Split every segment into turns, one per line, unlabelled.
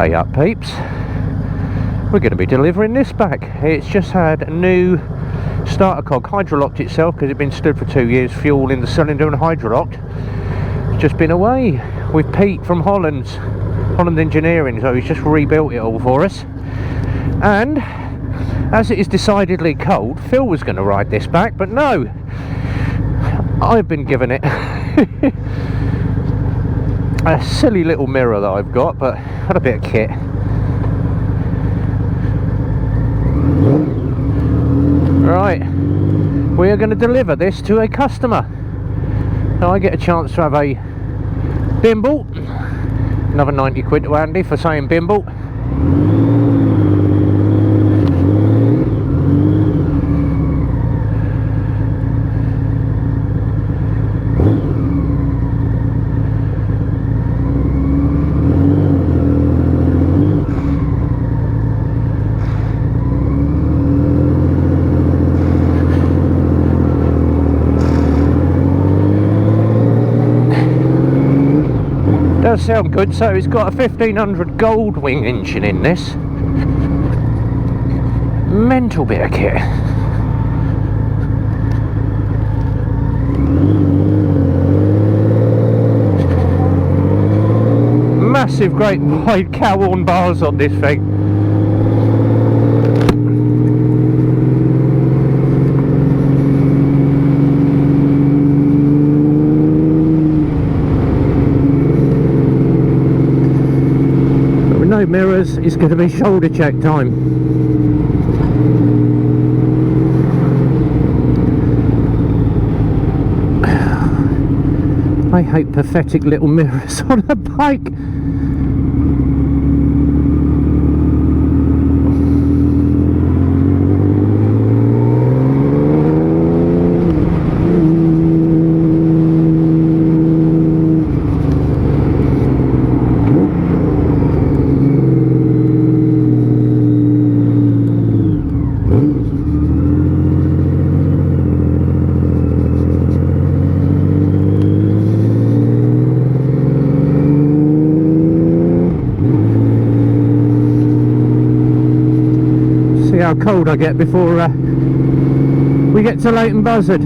Hey up peeps, we're going to be delivering this back. It's just had a new starter cog, hydrolocked itself because it's been stood for 2 years, fuel in the cylinder and hydrolocked. It's just been away with Pete from Holland Engineering, so he's just rebuilt it all for us. And as it is decidedly cold, Phil was going to ride this back, but no, I've been given it. A silly little mirror that I've got, but had a bit of kit. Right, we are going to deliver this to a customer. Now I get a chance to have a bimble, another 90 quid to Andy for saying bimble. Does sound good. So it's got a 1500 gold wing engine in this. Mental bit of kit. Massive great wide cow-horn bars on this thing. Mirrors, it's going to be shoulder check time. I hate pathetic little mirrors on a bike. How cold I get before we get to Leighton Buzzard.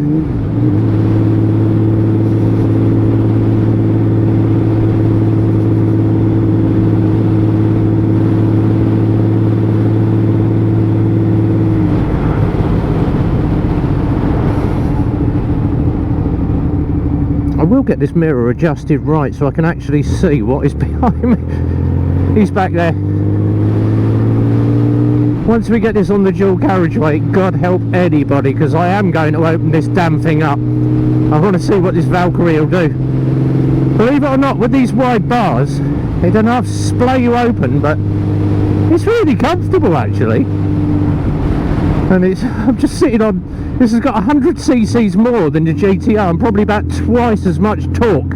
I will get this mirror adjusted right so I can actually see what is behind me. He's back there. Once we get this on the dual carriageway, God help anybody, because I am going to open this damn thing up. I want to see what this Vakyrie will do. Believe it or not, with these wide bars, they don't have to splay you open, but it's really comfortable actually. And I'm just sitting on, this has got 100 cc's more than the GTR and probably about twice as much torque.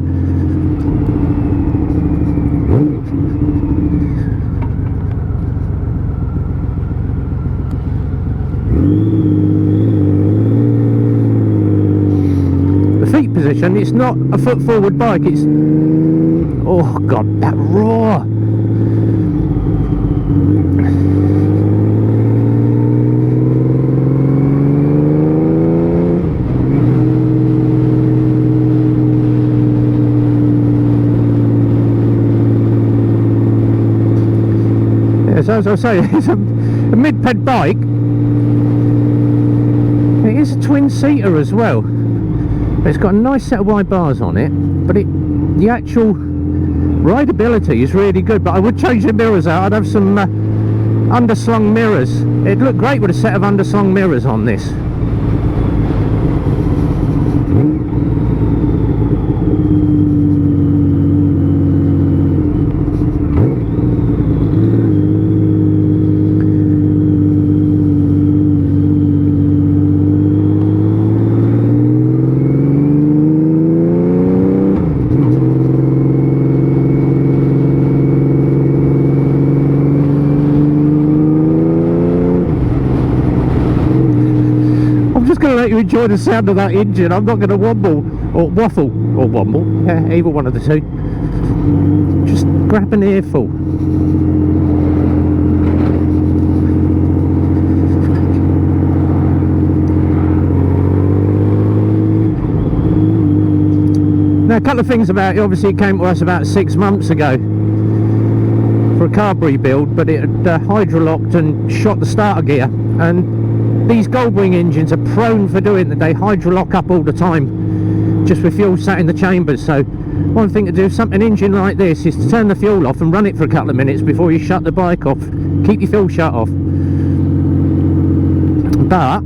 Position, it's not a foot forward bike, it's, oh god, that roar. Yes, as I say, it's a mid-ped bike. It is a twin-seater as well. It's got a nice set of wide bars on it, but the actual rideability is really good. But I would change the mirrors out. I'd have some underslung mirrors. It'd look great with a set of underslung mirrors on this. You enjoy the sound of that engine. I'm not going to waffle, yeah, either one of the two. Just grab an earful. Now, a couple of things about it. Obviously, it came to us about 6 months ago for a carb rebuild, but it had hydrolocked and shot the starter gear. And these Goldwing engines are prone for doing that. They hydrolock up all the time, just with fuel sat in the chambers. So one thing to do with an engine like this is to turn the fuel off and run it for a couple of minutes before you shut the bike off. Keep your fuel shut off. But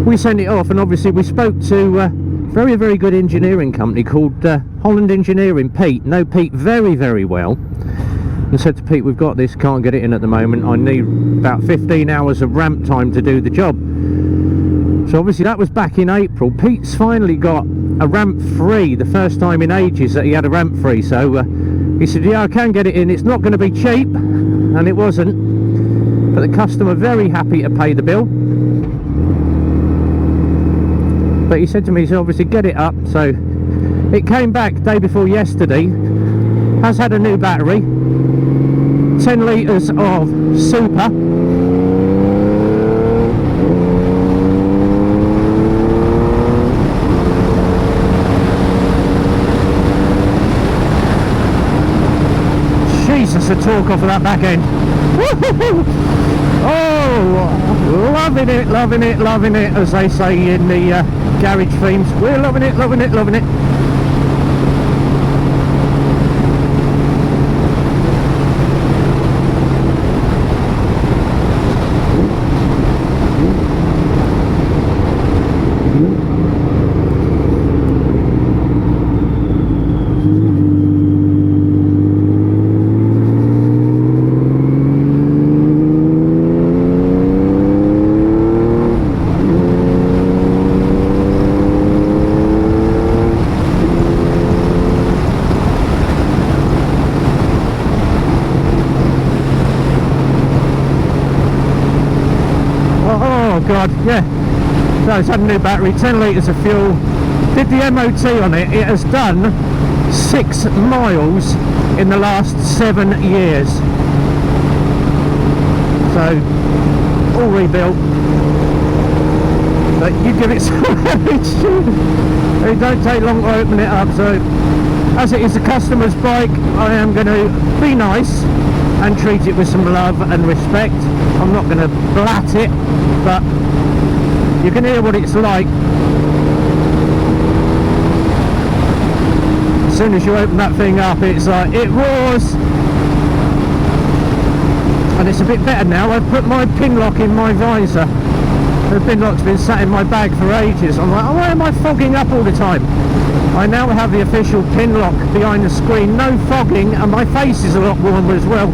we sent it off, and obviously we spoke to a very, very good engineering company called Holland Engineering. Pete, know Pete very, very well, and said to Pete, we've got this, can't get it in at the moment, I need about 15 hours of ramp time to do the job. So obviously that was back in April. Pete's finally got a ramp free, the first time in ages that he had a ramp free. So he said, yeah, I can get it in, it's not going to be cheap, and it wasn't, but the customer very happy to pay the bill. But he said to me, so obviously get it up. So it came back day before yesterday, has had a new battery, 10 litres of super, Jesus, the torque off of that back end. Oh, loving it, loving it, loving it, as they say in the garage themes. We're loving it, loving it, loving it. God, yeah. So it's had a new battery, 10 litres of fuel, did the MOT on it. It has done 6 miles in the last 7 years. So all rebuilt, but you give it some it don't take long to open it up. So as it is a customer's bike, I am going to be nice and treat it with some love and respect. I'm not going to blat it, but you can hear what it's like. As soon as you open that thing up, it's like, it roars. And it's a bit better now. I've put my pin lock in my visor. The pin lock's been sat in my bag for ages. I'm like, oh, why am I fogging up all the time? I now have the official pin lock behind the screen, no fogging, and my face is a lot warmer as well.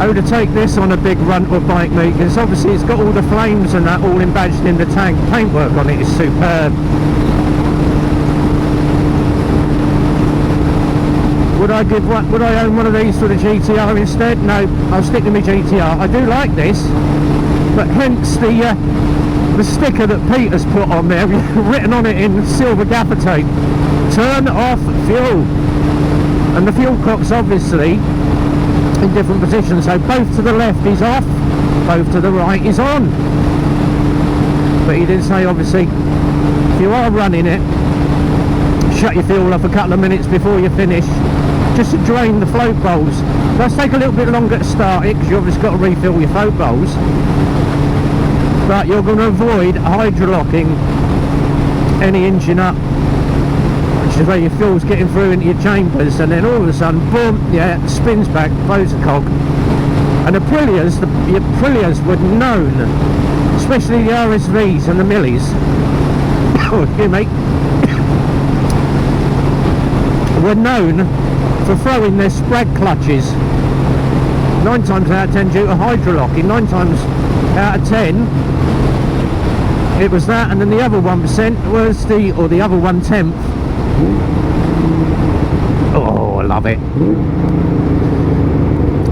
To take this on a big run with bike meet, because obviously it's got all the flames and that all embadged in the tank. Paintwork on it is superb. Would I own one of these for the GTR instead? No, I'll stick with my GTR. I do like this, but hence the sticker that Pete has put on there, written on it in silver gaffer tape. Turn off fuel. And the fuel cock's obviously in different positions, so both to the left is off, both to the right is on. But he did say, obviously, if you are running it, shut your fuel off a couple of minutes before you finish, just to drain the float bowls. It does take a little bit longer to start it, because you've obviously got to refill your float bowls, but you're going to avoid hydrolocking any engine up, which is where your fuel's getting through into your chambers, and then all of a sudden, boom, yeah, spins back, blows the cog. And the Aprilias were known, especially the RSVs and the Millies, oh, excuse me, were known for throwing their sprag clutches 9 times out of 10 due to hydrolocking. 9 times out of 10 it was that, and then the other 1% was the other 1/10. Oh, I love it.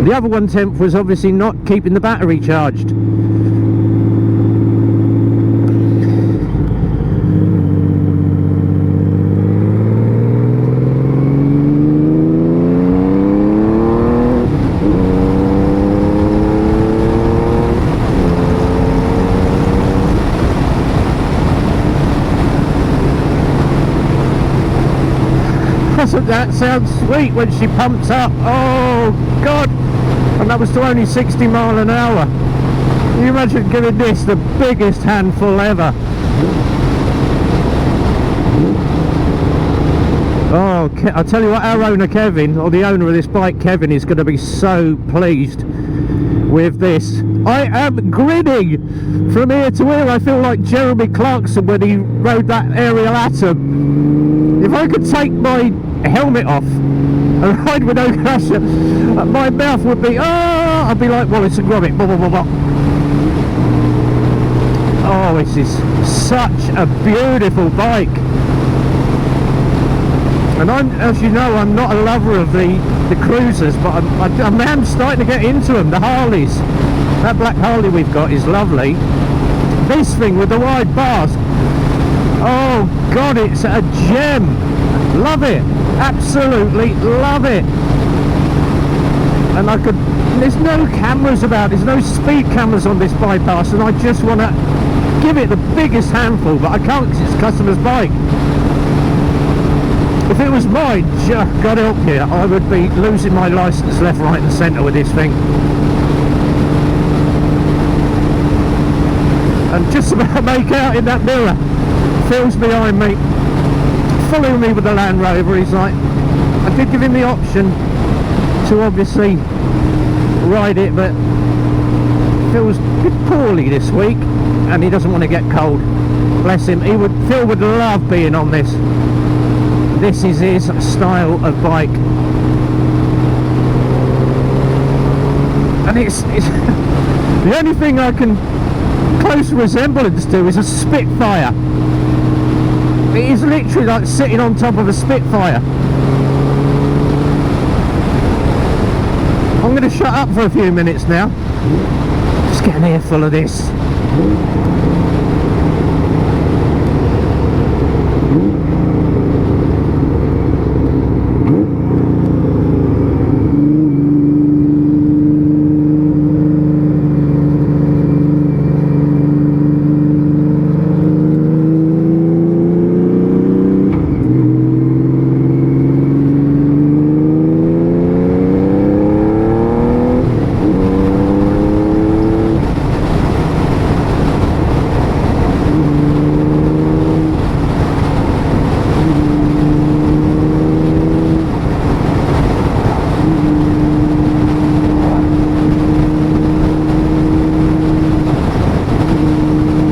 The other 1/10 was obviously not keeping the battery charged.
doesn't that sound sweet when she pumps up? Oh God! And that was to only 60 mile an hour. Can you imagine giving this the biggest handful ever? Oh, I'll tell you what, our owner Kevin, or the owner of this bike Kevin, is going to be so pleased with this. I am grinning from ear to ear. I feel like Jeremy Clarkson when he rode that aerial atom. If I could take my helmet off and ride with no crusher, my mouth would be, I'd be like Wallace and Gromit. Blah, blah, blah, blah. Oh, this is such a beautiful bike. And as you know, I'm not a lover of the cruisers, but I'm starting to get into them, the Harleys. That black Harley we've got is lovely. This thing with the wide bars, oh God, it's a gem. Love it, absolutely love it. And there's no cameras about, there's no speed cameras on this bypass, and I just want to give it the biggest handful, but I can't because it's a customer's bike. If it was mine, God help you, I would be losing my licence left, right and centre with this thing. And just about make out in that mirror, Phil's behind me, following me with the Land Rover. He's like, I did give him the option to obviously ride it, but Phil's a bit poorly this week and he doesn't want to get cold. Bless him. Phil would love being on this. This is his style of bike, and it's the only thing I can close resemblance to is a Spitfire. It is literally like sitting on top of a Spitfire. I'm going to shut up for a few minutes now, just get an earful of this.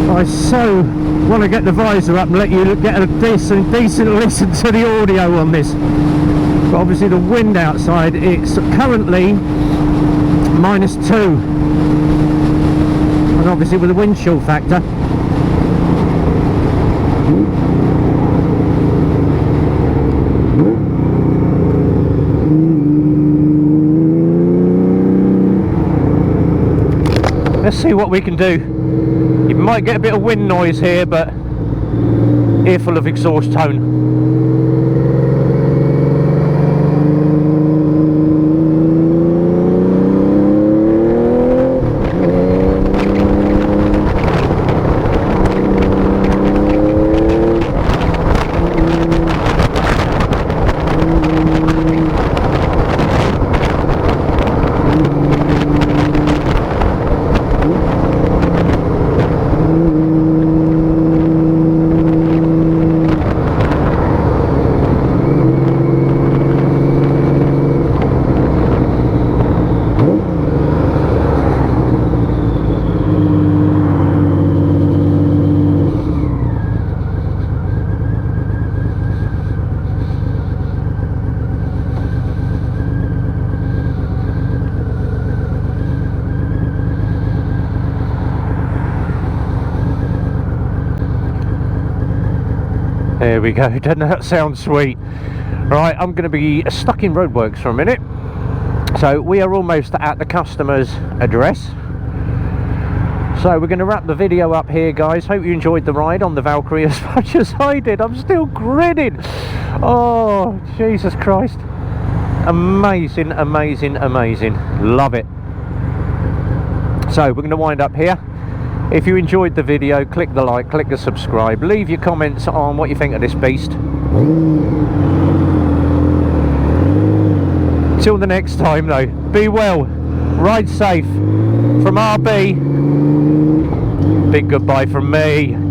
I so want to get the visor up and let you get a decent listen to the audio on this. But obviously the wind outside, it's currently -2, and obviously with the wind chill factor, let's see what we can do. You might get a bit of wind noise here, but earful of exhaust tone. There we go, doesn't that sound sweet? Right, I'm going to be stuck in roadworks for a minute. So we are almost at the customer's address. So we're going to wrap the video up here, guys. Hope you enjoyed the ride on the Vakyrie as much as I did. I'm still grinning. Oh, Jesus Christ. Amazing, amazing, amazing. Love it. So we're going to wind up here. If you enjoyed the video, click the like, click the subscribe, leave your comments on what you think of this beast. Till the next time though, be well, ride safe. From RB, big goodbye from me.